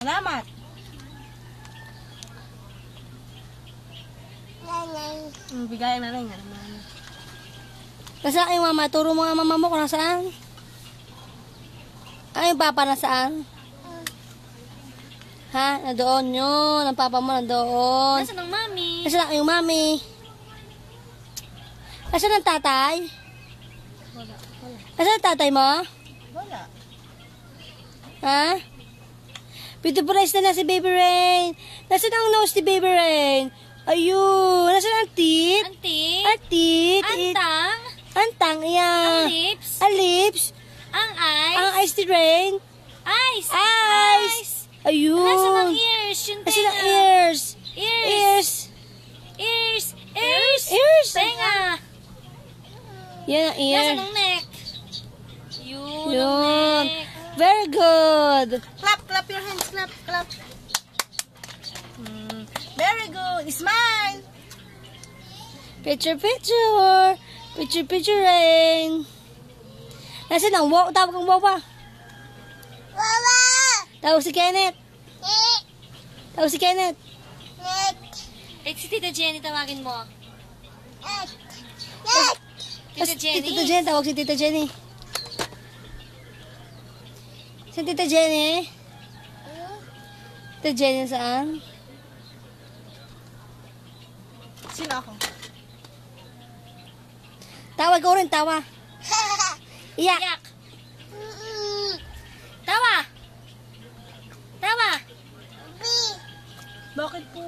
Salamat. Bigay ang nanay nga naman. Nasaan yung mama? Turo mo nga mama mo kung nasaan. Ay, yung papa nasaan? Ha? Nandoon yun. Ang papa mo nandoon. Nasaan ang mami? Nasaan yung mami? Nasaan ang tatay? Wala. Nasaan ang tatay mo? Wala. Ha? Beautiful na si Baby Rain. Nasaan ang nose ni Baby Rain? Ayun. Nasaan ang teeth? Auntie? Ang teeth. Antang? Antang, yan. Ang lips? Ang lips. Ang eyes? Ang eyes ni Rain. Eyes! Eyes. Ayun. Nasaan ang ears? Yung Nasaan ang tenga? ears? Ears! Ears. Ears! Ears! Ears. Tenga! Yan ang ear. Nasaan ang neck? Yun, Yun. ang neck. Very good. Clap, clap your hands, clap, clap. Very good. Smile. Picture, picture. Picture, picture, Rain. Nasaan ang wow? Tawag ang wow pa. Wawa! Tawag si Kenneth. Tawag si Kenneth. Si Tita Jenny tawagin mo. Tita Tita Jenny? Tita Jenny. Tawag si Tita Jenny. Si Tita Jenny. Tita Jenny saan? Sino ako? Tawag ko rin, tawa. Iyak. Iyak. Tawa. Tawa. Bakit po?